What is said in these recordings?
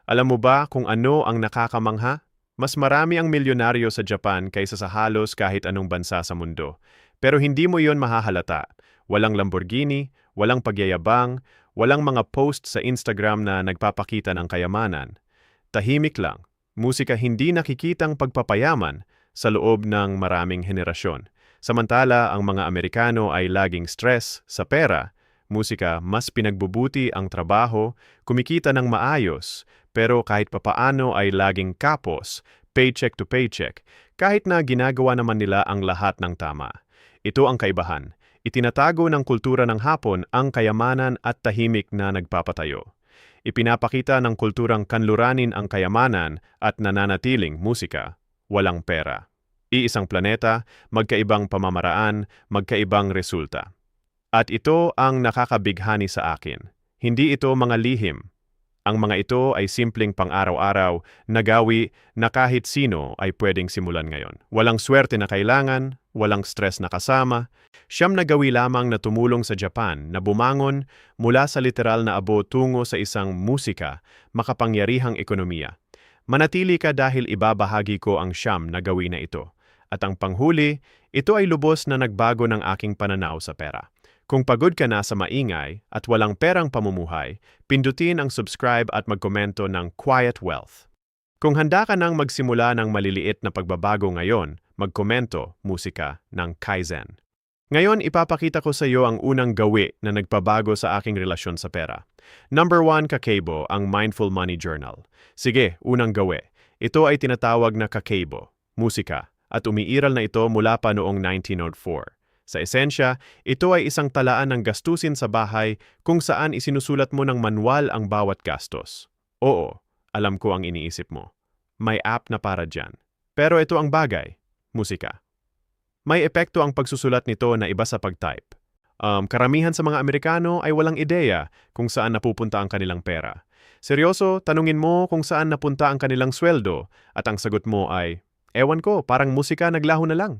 Alam mo ba kung ano ang nakakamangha? Mas marami ang milyonaryo sa Japan kaysa sa halos kahit anong bansa sa mundo. Pero hindi mo yon mahahalata. Walang Lamborghini, walang pagyayabang, walang mga post sa Instagram na nagpapakita ng kayamanan. Tahimik lang. Musika hindi nakikitang pagpapayaman sa loob ng maraming henerasyon. Samantala, ang mga Amerikano ay laging stress sa pera. Musika, mas pinagbubuti ang trabaho, kumikita ng maayos, pero kahit papaano ay laging kapos, paycheck to paycheck, kahit na ginagawa naman nila ang lahat ng tama. Ito ang kaibahan. Itinatago ng kultura ng Hapon ang kayamanan at tahimik na nagpapatayo. Ipinapakita ng kulturang kanluranin ang kayamanan at nananatiling musika, walang pera. Iisang planeta, magkaibang pamamaraan, magkaibang resulta. At ito ang nakakabighani sa akin. Hindi ito mga lihim. Ang mga ito ay simpleng pang-araw-araw na gawi na kahit sino ay pwedeng simulan ngayon. Walang swerte na kailangan, walang stress na kasama. Siyam na gawi lamang na tumulong sa Japan na bumangon mula sa literal na abo tungo sa isang musika, makapangyarihang ekonomiya. Manatili ka dahil ibabahagi ko ang siyam na gawi na ito. At ang panghuli, ito ay lubos na nagbago ng aking pananaw sa pera. Kung pagod ka na sa maingay at walang perang pamumuhay, pindutin ang subscribe at magkomento ng Quiet Wealth. Kung handa ka nang magsimula ng maliliit na pagbabago ngayon, magkomento, musika, ng Kaizen. Ngayon, ipapakita ko sa iyo ang unang gawi na nagpabago sa aking relasyon sa pera. Number 1, Kakeibo, ang Mindful Money Journal. Sige, unang gawi. Ito ay tinatawag na Kakeibo, musika, at umiiral na ito mula pa noong 1904. Sa esensya, ito ay isang talaan ng gastusin sa bahay kung saan isinusulat mo ng manual ang bawat gastos. Oo, alam ko ang iniisip mo. May app na para dyan. Pero ito ang bagay, musika. May epekto ang pagsusulat nito na iba sa pag-type. Karamihan sa mga Amerikano ay walang ideya kung saan napupunta ang kanilang pera. Seryoso, tanungin mo kung saan napunta ang kanilang sweldo at ang sagot mo ay, ewan ko, parang musika naglaho na lang.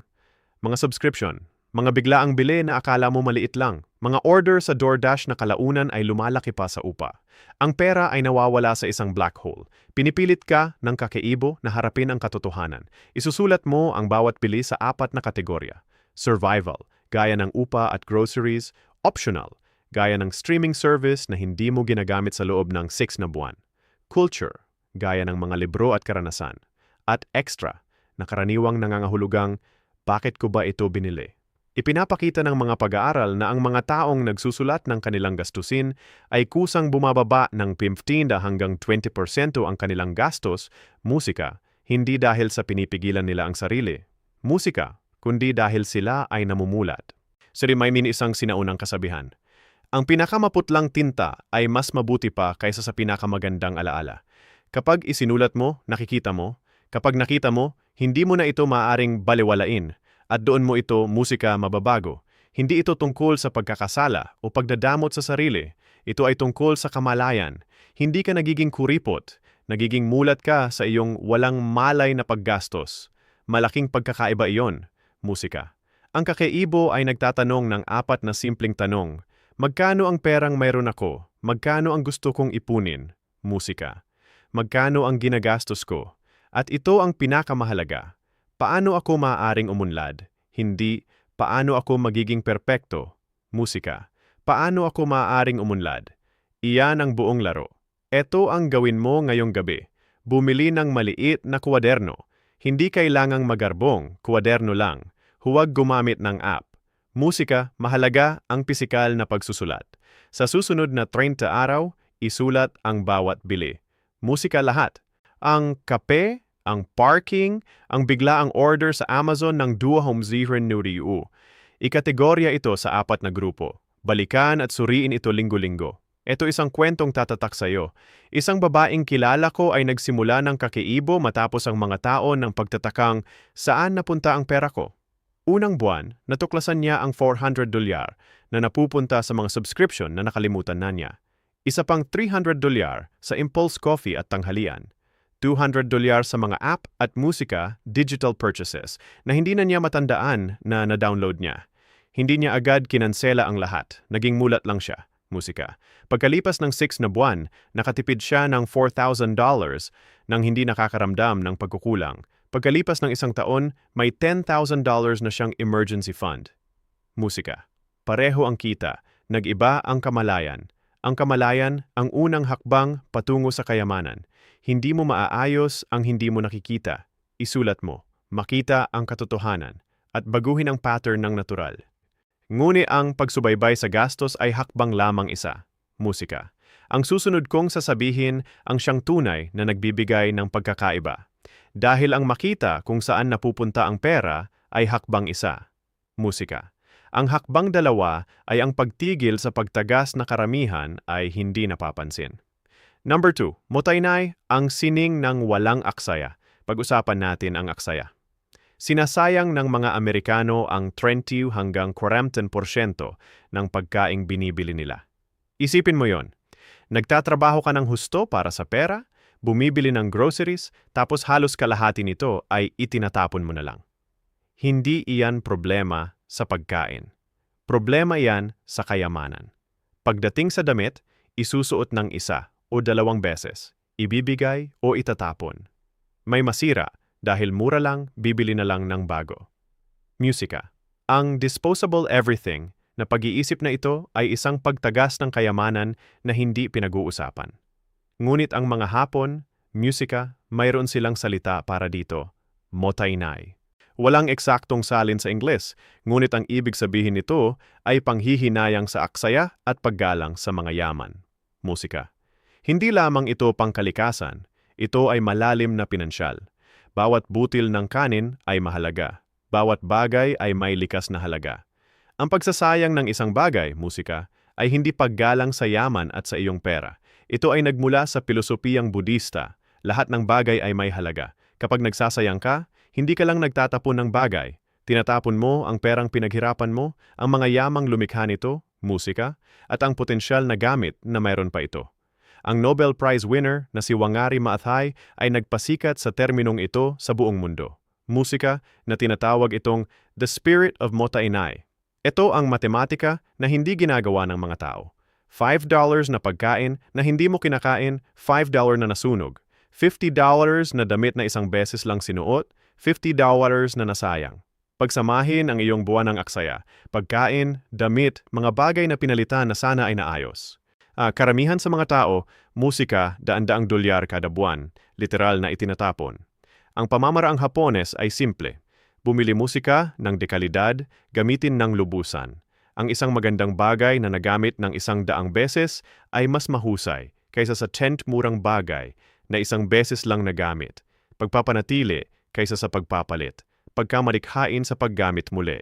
Mga subscription. Mga biglaang bili na akala mo maliit lang. Mga order sa DoorDash na kalaunan ay lumalaki pa sa upa. Ang pera ay nawawala sa isang black hole. Pinipilit ka ng kakeibo na harapin ang katotohanan. Isusulat mo ang bawat bili sa 4 na kategorya. Survival, gaya ng upa at groceries. Optional, gaya ng streaming service na hindi mo ginagamit sa loob ng 6 na buwan. Culture, gaya ng mga libro at karanasan. At extra, na karaniwang nangangahulugang, bakit ko ba ito binili? Ipinapakita ng mga pag-aaral na ang mga taong nagsusulat ng kanilang gastusin ay kusang bumababa ng 15 hanggang 20% ang kanilang gastos, musika, hindi dahil sa pinipigilan nila ang sarili. Musika, kundi dahil sila ay namumulat. May isang sinaunang kasabihan. Ang pinakamaputlang tinta ay mas mabuti pa kaysa sa pinakamagandang alaala. Kapag isinulat mo, nakikita mo. Kapag nakita mo, hindi mo na ito maaaring baliwalain. At doon mo ito musika mababago. Hindi ito tungkol sa pagkakasala o pagdadamot sa sarili. Ito ay tungkol sa kamalayan. Hindi ka nagiging kuripot. Nagiging mulat ka sa iyong walang malay na paggastos. Malaking pagkakaiba iyon, musika. Ang kakeibo ay nagtatanong ng 4 na simpleng tanong. Magkano ang perang mayroon ako? Magkano ang gusto kong ipunin? Musika. Magkano ang ginagastos ko? At ito ang pinakamahalaga. Paano ako maaaring umunlad? Hindi, paano ako magiging perpekto? Musika. Paano ako maaaring umunlad? Iyan ang buong laro. Ito ang gawin mo ngayong gabi. Bumili ng maliit na kwaderno. Hindi kailangang magarbong, kwaderno lang. Huwag gumamit ng app. Musika, mahalaga ang pisikal na pagsusulat. Sa susunod na 30 araw, isulat ang bawat bili. Musika lahat. Ang kape, ang parking, ang biglaang order sa Amazon ng 200 Nuriu. Ikategorya ito sa 4 na grupo. Balikan at suriin ito linggo-linggo. Ito isang kwentong tatatak sa iyo. Isang babaeng kilala ko ay nagsimula ng kakeibo matapos ang mga taon ng pagtatakang saan napunta ang pera ko. Unang buwan, natuklasan niya ang $400 na napupunta sa mga subscription na nakalimutan na niya. Isa pang $300 sa impulse coffee at tanghalian. $200 sa mga app at musika, digital purchases, na hindi na niya matandaan na na-download niya. Hindi niya agad kinansela ang lahat, naging mulat lang siya. Musika. Pagkalipas ng 6 na buwan, nakatipid siya ng $4,000 nang hindi nakakaramdam ng pagkukulang. Pagkalipas ng 1 taon, may $10,000 na siyang emergency fund. Musika. Pareho ang kita, nag-iba ang kamalayan. Ang kamalayan, ang unang hakbang patungo sa kayamanan. Hindi mo maaayos ang hindi mo nakikita. Isulat mo, makita ang katotohanan, at baguhin ang pattern ng natural. Ngunit ang pagsubaybay sa gastos ay hakbang lamang isa, musika. Ang susunod kong sasabihin ang siyang tunay na nagbibigay ng pagkakaiba. Dahil ang makita kung saan napupunta ang pera ay hakbang isa, musika. Ang hakbang dalawa ay ang pagtigil sa pagtagas na karamihan ay hindi napapansin. Number 2, Motainay, ang sining ng walang aksaya. Pag-usapan natin ang aksaya. Sinasayang ng mga Amerikano ang 30 hanggang 40% ng pagkaing binibili nila. Isipin mo yon. Nagtatrabaho ka ng husto para sa pera, bumibili ng groceries, tapos halos kalahati nito ay itinatapon mo na lang. Hindi iyan problema sa pagkain. Problema iyan sa kayamanan. Pagdating sa damit, isusuot ng 1 o 2 beses, ibibigay o itatapon. May masira, dahil mura lang, bibili na lang ng bago. Musika. Ang disposable everything na pag-iisip na ito ay isang pagtagas ng kayamanan na hindi pinag-uusapan. Ngunit ang mga Hapon, musika, mayroon silang salita para dito, motainay. Walang eksaktong salin sa Ingles, ngunit ang ibig sabihin nito ay panghihinayang sa aksaya at paggalang sa mga yaman. Musika. Hindi lamang ito pangkalikasan, ito ay malalim na pinansyal. Bawat butil ng kanin ay mahalaga. Bawat bagay ay may likas na halaga. Ang pagsasayang ng isang bagay, musika, ay hindi paggalang sa yaman at sa iyong pera. Ito ay nagmula sa pilosopiyang Budista. Lahat ng bagay ay may halaga. Kapag nagsasayang ka, hindi ka lang nagtatapon ng bagay. Tinatapon mo ang perang pinaghirapan mo, ang mga yamang lumikha nito, musika, at ang potensyal na gamit na mayroon pa ito. Ang Nobel Prize winner na si Wangari Maathai ay nagpasikat sa terminong ito sa buong mundo. Musika na tinatawag itong the spirit of Motainay. Ito ang matematika na hindi ginagawa ng mga tao. $5 na pagkain na hindi mo kinakain, $5 na nasunog. $50 na damit na isang beses lang sinuot, $50 na nasayang. Pagsamahin ang iyong buwan ng aksaya. Pagkain, damit, mga bagay na pinalitan na sana ay naayos. Karamihan sa mga tao, musika, daan-daang dolyar kada buwan, literal na itinatapon. Ang pamamaraang Hapones ay simple. Bumili musika ng dekalidad, gamitin ng lubusan. Ang isang magandang bagay na nagamit ng 100 beses ay mas mahusay kaysa sa 10 murang bagay na isang beses lang nagamit. Pagpapanatili kaysa sa pagpapalit. Pagkamalikhain sa paggamit muli.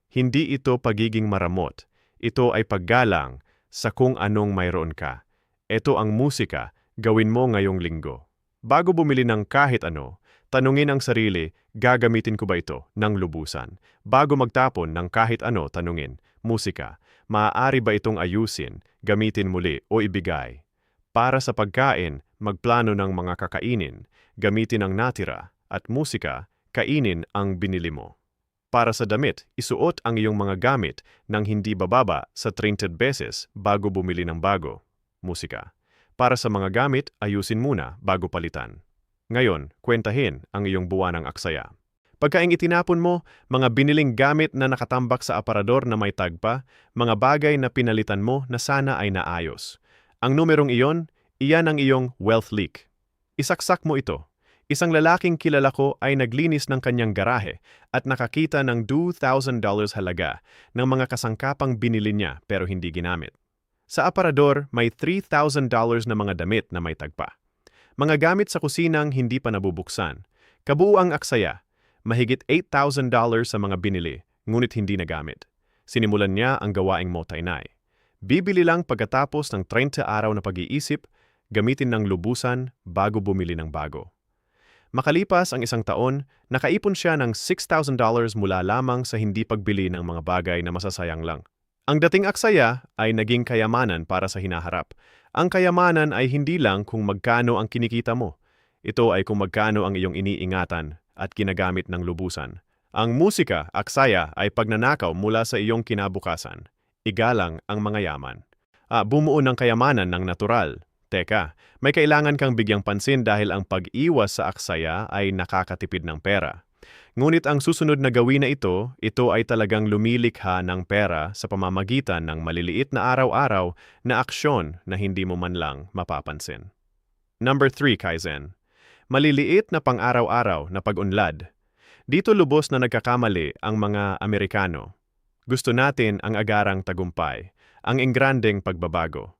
Hindi ito pagiging maramot. Ito ay paggalang sa kung anong mayroon ka. Ito ang musika, gawin mo ngayong linggo. Bago bumili ng kahit ano, tanungin ang sarili, gagamitin ko ba ito ng lubusan? Bago magtapon ng kahit ano, tanungin, musika, maaari ba itong ayusin, gamitin muli o ibigay? Para sa pagkain, magplano ng mga kakainin, gamitin ang natira, at musika, kainin ang binili mo. Para sa damit, isuot ang iyong mga gamit nang hindi bababa sa 30 beses bago bumili ng bago. Musika. Para sa mga gamit, ayusin muna bago palitan. Ngayon, kwentahin ang iyong buwan ng aksaya. Pagkaing itinapon mo, mga biniling gamit na nakatambak sa aparador na may tagpa, mga bagay na pinalitan mo na sana ay naayos. Ang numerong iyon, iyan ang iyong wealth leak. Isaksak mo ito. Isang lalaking kilala ko ay naglinis ng kanyang garahe at nakakita ng $2,000 halaga ng mga kasangkapang binili niya pero hindi ginamit. Sa aparador, may $3,000 na mga damit na may tagpa. Mga gamit sa kusinang hindi pa nabubuksan. Kabuuang aksaya, mahigit $8,000 sa mga binili, ngunit hindi nagamit. Sinimulan niya ang gawaing Motainay. Bibili lang pagkatapos ng 30 araw na pag-iisip, gamitin ng lubusan bago bumili ng bago. Makalipas ang 1 taon, nakaipon siya ng $6,000 mula lamang sa hindi pagbili ng mga bagay na masasayang lang. Ang dating aksaya ay naging kayamanan para sa hinaharap. Ang kayamanan ay hindi lang kung magkano ang kinikita mo. Ito ay kung magkano ang iyong iniingatan at ginagamit ng lubusan. Ang musika, aksaya, ay pagnanakaw mula sa iyong kinabukasan. Igalang ang mga yaman. bumuo ng kayamanan ng natural. Teka, may kailangan kang bigyang pansin dahil ang pag-iwas sa aksaya ay nakakatipid ng pera. Ngunit ang susunod na gawin na ito ay talagang lumilikha ng pera sa pamamagitan ng maliliit na araw-araw na aksyon na hindi mo man lang mapapansin. Number 3, Kaizen. Maliliit na pang-araw-araw na pag-unlad. Dito lubos na nagkakamali ang mga Amerikano. Gusto natin ang agarang tagumpay, ang engrandeng pagbabago.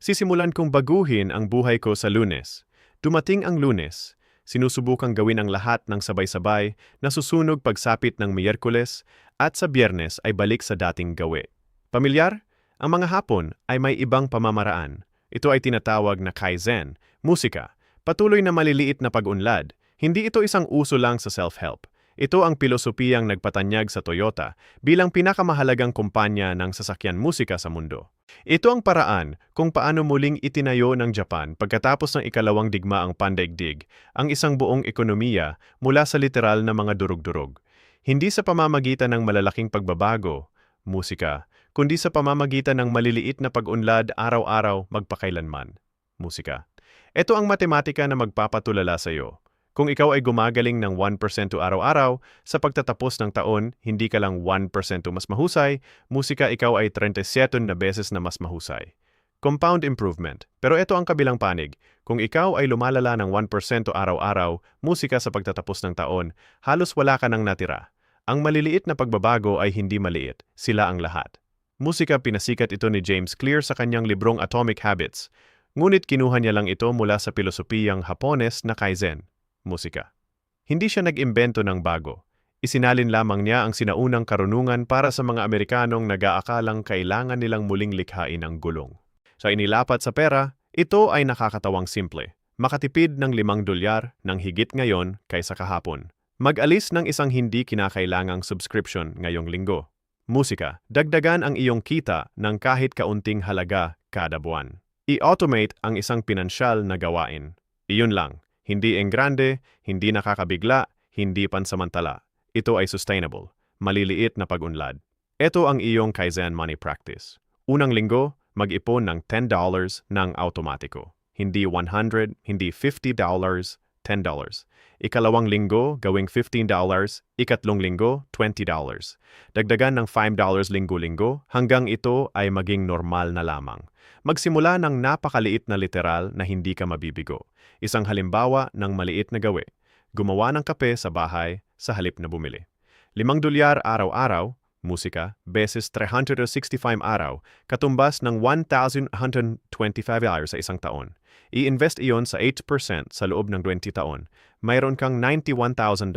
Sisimulan kong baguhin ang buhay ko sa Lunes. Dumating ang Lunes. Sinusubukang gawin ang lahat ng sabay-sabay na susunog pagsapit ng Miyerkules at sa Biyernes ay balik sa dating gawi. Pamilyar? Ang mga hapon ay may ibang pamamaraan. Ito ay tinatawag na Kaizen, musika, patuloy na maliliit na pag-unlad. Hindi ito isang uso lang sa self-help. Ito ang pilosopiyang nagpatanyag sa Toyota bilang pinakamahalagang kumpanya ng sasakyan musika sa mundo. Ito ang paraan kung paano muling itinayo ng Japan pagkatapos ng ikalawang digmaang pandaigdig ang isang buong ekonomiya mula sa literal na mga durug-durug. Hindi sa pamamagitan ng malalaking pagbabago, musika, kundi sa pamamagitan ng maliliit na pag-unlad araw-araw magpakailanman, musika. Ito ang matematika na magpapatulala sa iyo. Kung ikaw ay gumagaling ng 1% araw-araw, sa pagtatapos ng taon, hindi ka lang 1% mas mahusay, musika ikaw ay 37 na beses na mas mahusay. Compound improvement. Pero ito ang kabilang panig. Kung ikaw ay lumalala ng 1% araw-araw, musika sa pagtatapos ng taon, halos wala ka nang natira. Ang maliliit na pagbabago ay hindi maliit, sila ang lahat. Musika pinasikat ito ni James Clear sa kanyang librong Atomic Habits. Ngunit kinuha niya lang ito mula sa pilosopiyang Hapones na Kaizen. Musika. Hindi siya nag-imbento ng bago. Isinalin lamang niya ang sinaunang karunungan para sa mga Amerikanong nag-aakalang kailangan nilang muling likhain ang gulong. Sa inilapat sa pera, ito ay nakakatawang simple. Makatipid ng $5 ng higit ngayon kaysa kahapon. Mag-alis ng isang hindi kinakailangang subscription ngayong linggo. Musika. Dagdagan ang iyong kita ng kahit kaunting halaga kada buwan. I-automate ang isang pinansyal na gawain. Iyon lang. Hindi engrande, hindi nakakabigla, hindi pansamantala. Ito ay sustainable, maliliit na pag-unlad. Ito ang iyong Kaizen money practice. Unang linggo, mag-ipon ng $10 ng automatiko. Hindi $100, hindi $50, $10. Ikalawang linggo, gawing $15, ikatlong linggo, $20. Dagdagan ng $5 linggo-linggo hanggang ito ay maging normal na lamang. Magsimula ng napakaliit na literal na hindi ka mabibigo. Isang halimbawa ng maliit na gawi. Gumawa ng kape sa bahay sa halip na bumili. $5 araw-araw, musika, beses 365 araw, katumbas ng $1,125 sa isang taon. I-invest iyon sa 8% sa loob ng 20 taon. Mayroon kang $91,000.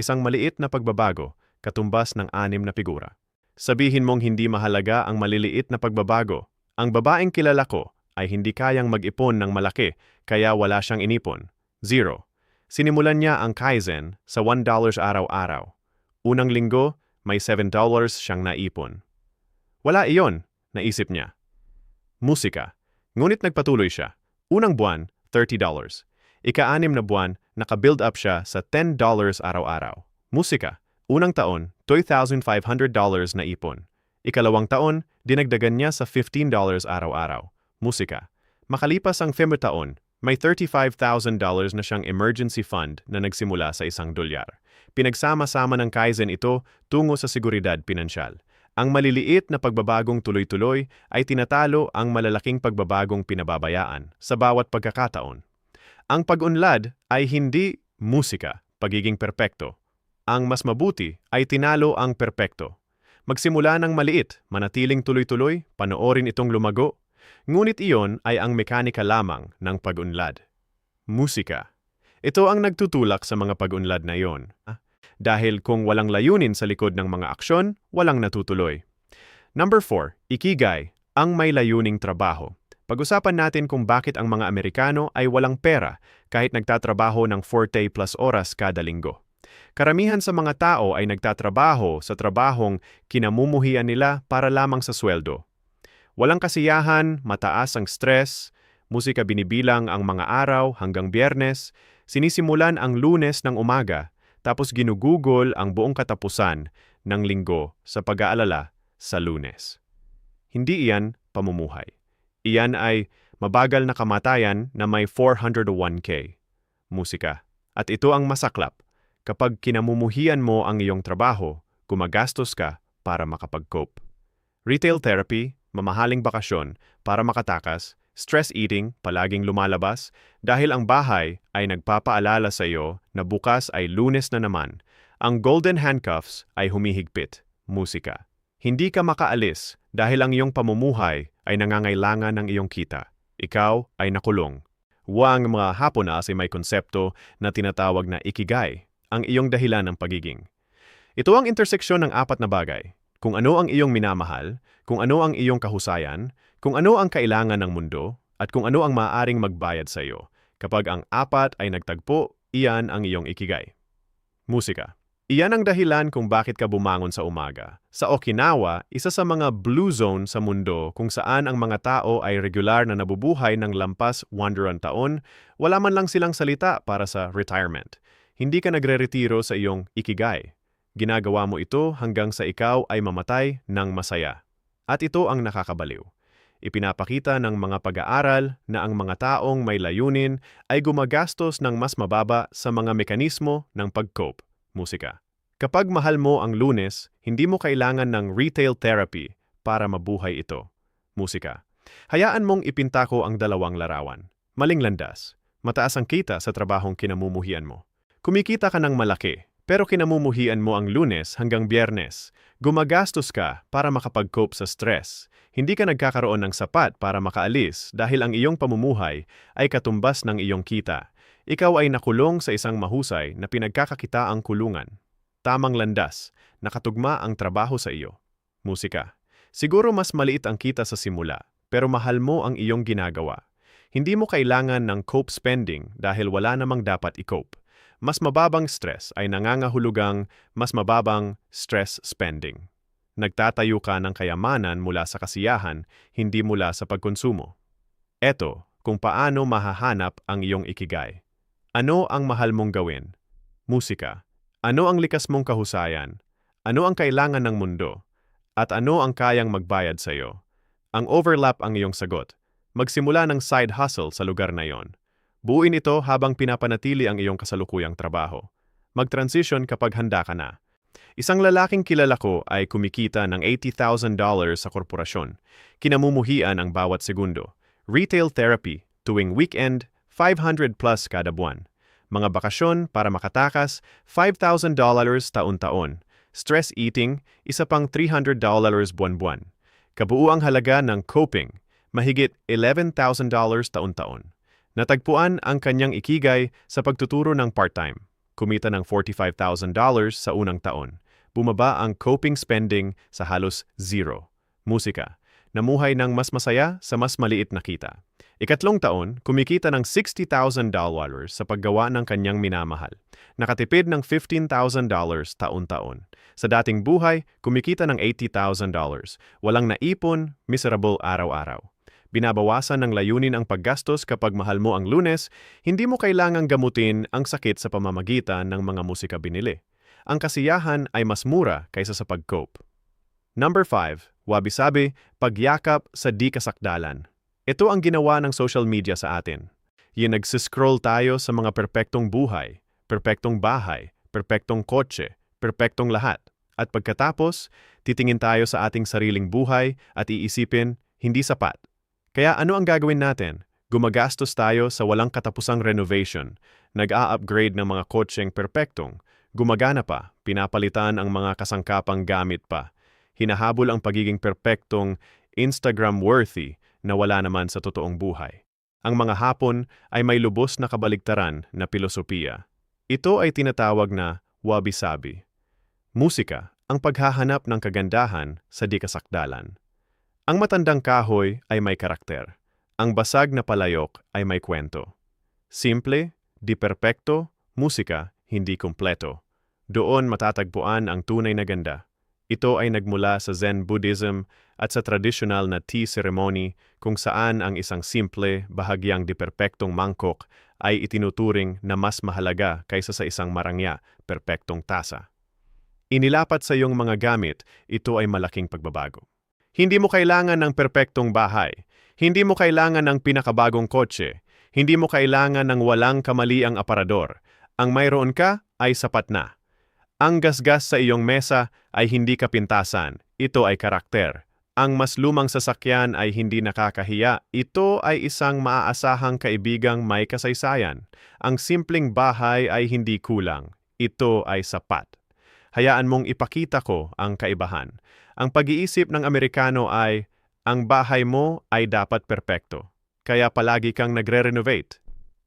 Isang maliit na pagbabago, katumbas ng 6 na figura. Sabihin mong hindi mahalaga ang maliliit na pagbabago. Ang babaeng kilala ko ay hindi kayang mag-ipon ng malaki kaya wala siyang inipon. 0. Sinimulan niya ang Kaizen sa $1 araw-araw. Unang linggo, may $7 siyang naipon. Wala iyon, naisip niya. Musika. Ngunit nagpatuloy siya. Unang buwan, $30. Ika-6 na buwan, naka-build up siya sa $10 araw-araw. Musika. Unang taon, $2,500 na ipon. Ikalawang taon, dinagdagan niya sa $15 araw-araw. Musika. Makalipas ang 5 taon, may $35,000 na siyang emergency fund na nagsimula sa $1. Pinagsama-sama ng Kaizen ito tungo sa seguridad pinansyal. Ang maliliit na pagbabagong tuloy-tuloy ay tinatalo ang malalaking pagbabagong pinababayaan sa bawat pagkakataon. Ang pag-unlad ay hindi musika, pagiging perpekto. Ang mas mabuti ay tinalo ang perpekto. Magsimula ng maliit, manatiling tuloy-tuloy, panoorin itong lumago. Ngunit iyon ay ang mekanika lamang ng pag-unlad. Musika. Ito ang nagtutulak sa mga pag-unlad na iyon. Dahil kung walang layunin sa likod ng mga aksyon, walang natutuloy. Number 4. Ikigai, ang may layuning trabaho. Pag-usapan natin kung bakit ang mga Amerikano ay walang pera kahit nagtatrabaho ng 40+ oras kada linggo. Karamihan sa mga tao ay nagtatrabaho sa trabahong kinamumuhian nila para lamang sa sweldo. Walang kasiyahan, mataas ang stress, musika binibilang ang mga araw hanggang Biyernes, sinisimulan ang Lunes ng umaga, tapos ginugugol ang buong katapusan ng linggo sa pag-aalala sa Lunes. Hindi iyan pamumuhay. Iyan ay mabagal na kamatayan na may 401k. Musika. At ito ang masaklap. Kapag kinamumuhian mo ang iyong trabaho, gumagastos ka para makapag-cope. Retail therapy, mamahaling bakasyon para makatakas, stress eating, palaging lumalabas, dahil ang bahay ay nagpapaalala sa iyo na bukas ay Lunes na naman. Ang golden handcuffs ay humihigpit, musika. Hindi ka makaalis dahil ang iyong pamumuhay ay nangangailangan ng iyong kita. Ikaw ay nakulong. Ang mga Haponas ay may konsepto na tinatawag na ikigai, ang iyong dahilan ng pagiging. Ito ang interseksyon ng apat na bagay. Kung ano ang iyong minamahal, kung ano ang iyong kahusayan, kung ano ang kailangan ng mundo, at kung ano ang maaaring magbayad sa iyo. Kapag ang apat ay nagtagpo, iyan ang iyong ikigai. Musika. Iyan ang dahilan kung bakit ka bumangon sa umaga. Sa Okinawa, isa sa mga blue zone sa mundo kung saan ang mga tao ay regular na nabubuhay ng lampas 100 taon, wala man lang silang salita para sa retirement. Hindi ka nagre-retiro sa iyong ikigai. Ginagawa mo ito hanggang sa ikaw ay mamatay ng masaya. At ito ang nakakabaliw. Ipinapakita ng mga pag-aaral na ang mga taong may layunin ay gumagastos ng mas mababa sa mga mekanismo ng pag-cope. Musika. Kapag mahal mo ang Lunes, hindi mo kailangan ng retail therapy para mabuhay ito. Musika. Hayaan mong ipinta ko ang dalawang larawan. Maling landas. Mataas ang kita sa trabahong kinamumuhian mo. Kumikita ka ng malaki, pero kinamumuhian mo ang Lunes hanggang Biyernes. Gumagastos ka para makapag-cope sa stress. Hindi ka nagkakaroon ng sapat para makaalis dahil ang iyong pamumuhay ay katumbas ng iyong kita. Ikaw ay nakulong sa isang mahusay na pinagkakakitaang kulungan. Tamang landas, nakatugma ang trabaho sa iyo. Musika. Siguro mas maliit ang kita sa simula, pero mahal mo ang iyong ginagawa. Hindi mo kailangan ng cope spending dahil wala namang dapat i-cope. Mas mababang stress ay nangangahulugang mas mababang stress spending. Nagtatayo ka ng kayamanan mula sa kasiyahan, hindi mula sa pagkonsumo. Eto, kung paano mahahanap ang iyong ikigai. Ano ang mahal mong gawin? Musika. Ano ang likas mong kahusayan? Ano ang kailangan ng mundo? At ano ang kayang magbayad sa iyo? Ang overlap ang iyong sagot. Magsimula ng side hustle sa lugar na iyon. Buuin ito habang pinapanatili ang iyong kasalukuyang trabaho. Mag-transition kapag handa ka na. Isang lalaking kilala ko ay kumikita ng $80,000 sa korporasyon. Kinamumuhian ang bawat segundo. Retail therapy, tuwing weekend, 500 plus kada buwan. Mga bakasyon para makatakas, $5,000 taon-taon. Stress eating, isa pang $300 buwan-buwan. Kabuuang halaga ng coping, mahigit $11,000 taon-taon. Natagpuan ang kanyang ikigai sa pagtuturo ng part-time. Kumita ng $45,000 sa unang taon. Bumaba ang coping spending sa halos zero. Musika. Namuhay ng mas masaya sa mas maliit na kita. Ikatlong taon, kumikita ng $60,000 sa paggawa ng kanyang minamahal. Nakatipid ng $15,000 taon-taon. Sa dating buhay, kumikita ng $80,000. Walang naipon, miserable araw-araw. Binabawasan ng layunin ang paggastos kapag mahal mo ang Lunes, hindi mo kailangang gamutin ang sakit sa pamamagitan ng mga musika binili. Ang kasiyahan ay mas mura kaysa sa pag-cope. Number 5. Wabi-sabi, pagyakap sa di kasakdalan. Ito ang ginawa ng social media sa atin. Yung nagsiscroll tayo sa mga perpektong buhay, perpektong bahay, perpektong kotse, perpektong lahat. At pagkatapos, titingin tayo sa ating sariling buhay at iisipin, hindi sapat. Kaya ano ang gagawin natin? Gumagastos tayo sa walang katapusang renovation, nag-a-upgrade ng mga kotseng perpektong, gumagana pa, pinapalitan ang mga kasangkapang gamit pa, hinahabol ang pagiging perpektong Instagram-worthy na wala naman sa totoong buhay. Ang mga Hapon ay may lubos na kabaligtaran na pilosopiya. Ito ay tinatawag na wabi-sabi. Musika, ang paghahanap ng kagandahan sa di kasakdalan. Ang matandang kahoy ay may karakter. Ang basag na palayok ay may kwento. Simple, di perpekto, musika, hindi kumpleto. Doon matatagpuan ang tunay na ganda. Ito ay nagmula sa Zen Buddhism at sa tradisyonal na tea ceremony kung saan ang isang simple, bahagyang di-perpektong mangkok ay itinuturing na mas mahalaga kaysa sa isang marangya, perpektong tasa. Inilapat sa iyong mga gamit, ito ay malaking pagbabago. Hindi mo kailangan ng perpektong bahay. Hindi mo kailangan ng pinakabagong kotse. Hindi mo kailangan ng walang kamaliang aparador. Ang mayroon ka ay sapat na. Ang gasgas sa iyong mesa ay hindi kapintasan. Ito ay karakter. Ang mas lumang sasakyan ay hindi nakakahiya. Ito ay isang maaasahang kaibigang may kasaysayan. Ang simpleng bahay ay hindi kulang. Ito ay sapat. Hayaan mong ipakita ko ang kaibahan. Ang pag-iisip ng Amerikano ay, ang bahay mo ay dapat perpekto. Kaya palagi kang nagre-renovate.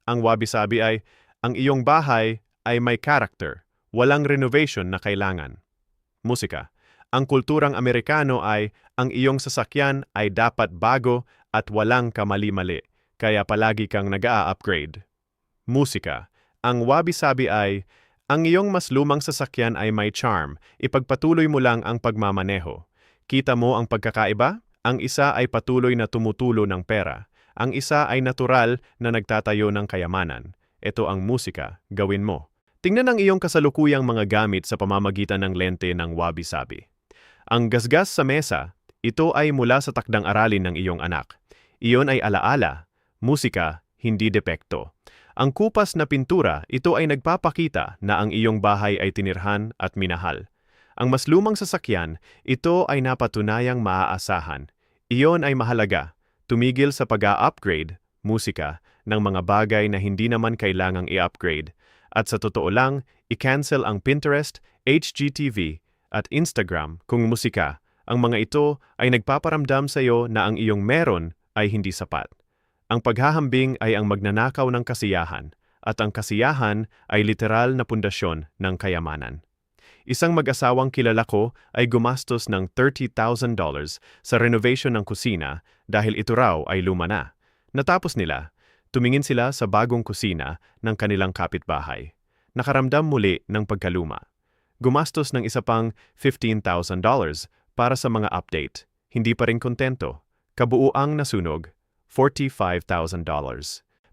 Ang wabi-sabi ay, ang iyong bahay ay may character. Walang renovation na kailangan. Musika. Ang kulturang Amerikano ay, ang iyong sasakyan ay dapat bago at walang kamali-mali. Kaya palagi kang nag-a-upgrade. Musika. Ang wabi-sabi ay, ang iyong mas lumang sasakyan ay may charm, ipagpatuloy mo lang ang pagmamaneho. Kita mo ang pagkakaiba? Ang isa ay patuloy na tumutulo ng pera. Ang isa ay natural na nagtatayo ng kayamanan. Ito ang musika, gawin mo. Tingnan ang iyong kasalukuyang mga gamit sa pamamagitan ng lente ng wabi-sabi. Ang gasgas sa mesa, ito ay mula sa takdang aralin ng iyong anak. Iyon ay alaala, musika, hindi depekto. Ang kupas na pintura, ito ay nagpapakita na ang iyong bahay ay tinirhan at minahal. Ang mas lumang sasakyan, ito ay napatunayang maaasahan. Iyon ay mahalaga, tumigil sa pag-a-upgrade, musika, ng mga bagay na hindi naman kailangang i-upgrade. At sa totoo lang, i-cancel ang Pinterest, HGTV, at Instagram kung musika. Ang mga ito ay nagpaparamdam sa iyo na ang iyong meron ay hindi sapat. Ang paghahambing ay ang magnanakaw ng kasiyahan, at ang kasiyahan ay literal na pundasyon ng kayamanan. Isang mag-asawang kilala ko ay gumastos ng $30,000 sa renovation ng kusina dahil ito raw ay luma na. Natapos nila, tumingin sila sa bagong kusina ng kanilang kapitbahay. Nakaramdam muli ng pagkaluma. Gumastos ng isa pang $15,000 para sa mga update. Hindi pa rin kontento. Kabuuang nasunog, $45,000.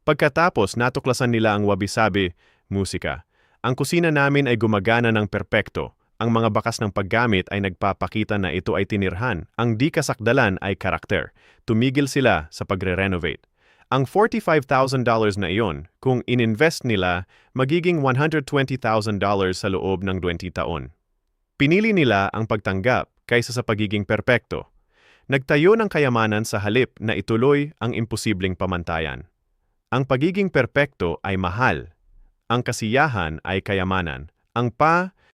Pagkatapos natuklasan nila ang wabi-sabi, musika. Ang kusina namin ay gumagana ng perpekto. Ang mga bakas ng paggamit ay nagpapakita na ito ay tinirhan. Ang di kasakdalan ay karakter. Tumigil sila sa pagre-renovate. Ang $45,000 na iyon, kung ininvest nila, magiging $120,000 sa loob ng 20 taon. Pinili nila ang pagtanggap kaysa sa pagiging perpekto. Nagtayo ng kayamanan sa halip na ituloy ang imposibleng pamantayan. Ang pagiging perpekto ay mahal. Ang kasiyahan ay kayamanan. Ang